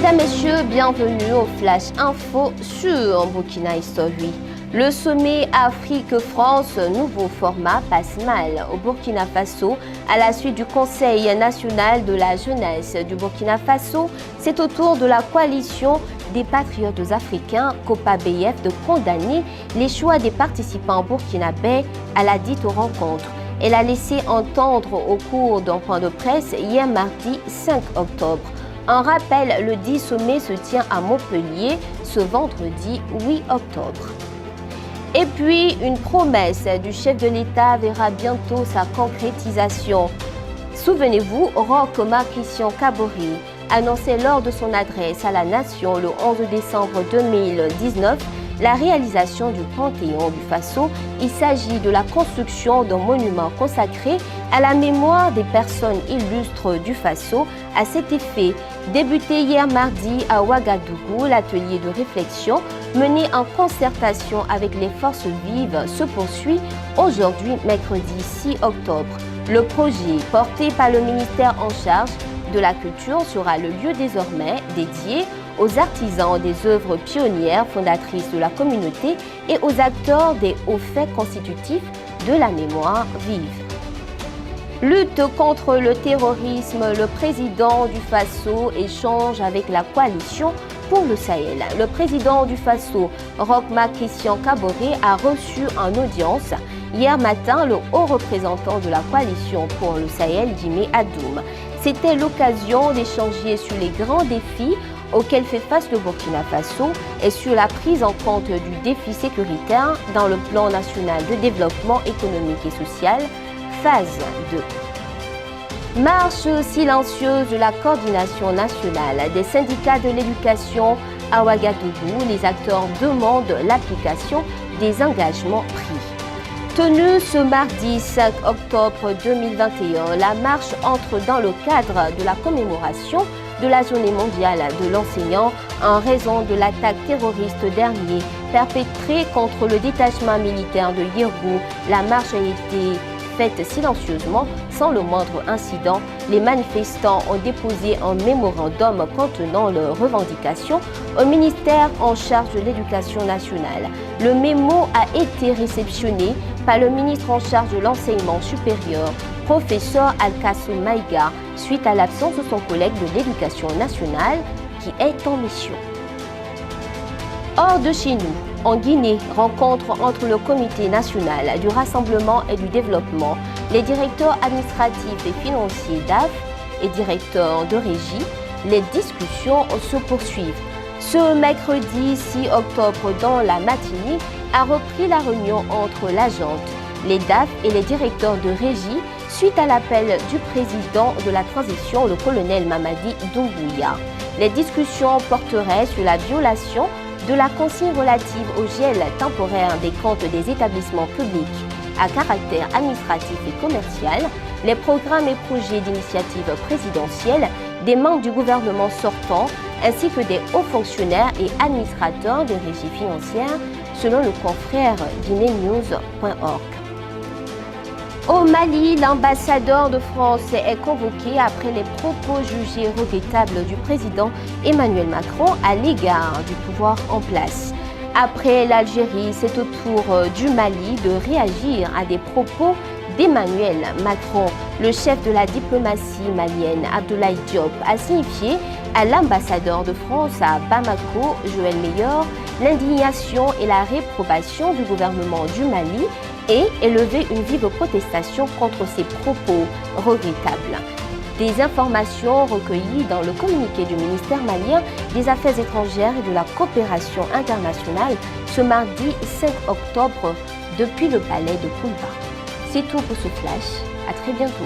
Mesdames, Messieurs, bienvenue au Flash Info sur Burkina History. Le sommet Afrique-France, nouveau format, passe mal au Burkina Faso. À la suite du Conseil national de la jeunesse du Burkina Faso, c'est au tour de la coalition des patriotes africains, COPA-BF, de condamner les choix des participants burkinabés à la dite rencontre. Elle a laissé entendre au cours d'un point de presse hier mardi 5 octobre. Un rappel, le dit sommet se tient à Montpellier ce vendredi 8 octobre. Et puis, une promesse du chef de l'État verra bientôt sa concrétisation. Souvenez-vous, Roch Marc Christian Kaboré annonçait lors de son adresse à la nation le 11 décembre 2019 la réalisation du Panthéon du Faso. Il s'agit de la construction d'un monument consacré à la mémoire des personnes illustres du Faso. À cet effet, débuté hier mardi à Ouagadougou, l'atelier de réflexion mené en concertation avec les forces vives se poursuit aujourd'hui, mercredi 6 octobre. Le projet, porté par le ministère en charge de la culture, sera le lieu désormais dédié aux artisans des œuvres pionnières fondatrices de la communauté et aux acteurs des hauts faits constitutifs de la mémoire vive. Lutte contre le terrorisme, le président du Faso échange avec la coalition pour le Sahel. Le président du Faso, Roch Marc Christian Kaboré, a reçu en audience hier matin le haut représentant de la coalition pour le Sahel, Jimé Adoum. C'était l'occasion d'échanger sur les grands défis auxquels fait face le Burkina Faso et sur la prise en compte du défi sécuritaire dans le plan national de développement économique et social, phase 2. Marche silencieuse de la coordination nationale des syndicats de l'éducation à Ouagadougou, les acteurs demandent l'application des engagements pris. Tenue ce mardi 5 octobre 2021, la marche entre dans le cadre de la commémoration de la journée mondiale de l'enseignant en raison de l'attaque terroriste dernier perpétrée contre le détachement militaire de Yirgou. La marche a été faite silencieusement, sans le moindre incident. Les manifestants ont déposé un mémorandum contenant leurs revendications au ministère en charge de l'Éducation nationale. Le mémo a été réceptionné par le ministre en charge de l'enseignement supérieur, professeur Alkassou Maïga, suite à l'absence de son collègue de l'Éducation nationale qui est en mission. Hors de chez nous, en Guinée, rencontre entre le Comité national du rassemblement et du développement, les directeurs administratifs et financiers d'AF et directeurs de régie. Les discussions se poursuivent. Ce mercredi 6 octobre, dans la matinée, a repris la réunion entre l'agente, les DAF et les directeurs de régie suite à l'appel du président de la transition, le colonel Mamadi Doumbouya. Les discussions porteraient sur la violation de la consigne relative au gel temporaire des comptes des établissements publics à caractère administratif et commercial, les programmes et projets d'initiative présidentielle des membres du gouvernement sortant ainsi que des hauts fonctionnaires et administrateurs des régies financières, selon le confrère guinénews.org. Au Mali, l'ambassadeur de France est convoqué après les propos jugés regrettables du président Emmanuel Macron à l'égard du pouvoir en place. Après l'Algérie, c'est au tour du Mali de réagir à des propos d'Emmanuel Macron. Le chef de la diplomatie malienne, Abdoulaye Diop, a signifié à l'ambassadeur de France à Bamako, Joël Meilleur, l'indignation et la réprobation du gouvernement du Mali et élevé une vive protestation contre ces propos regrettables. Des informations recueillies dans le communiqué du ministère malien des Affaires étrangères et de la coopération internationale ce mardi 5 octobre depuis le palais de Koumba. C'est tout pour ce flash. À très bientôt.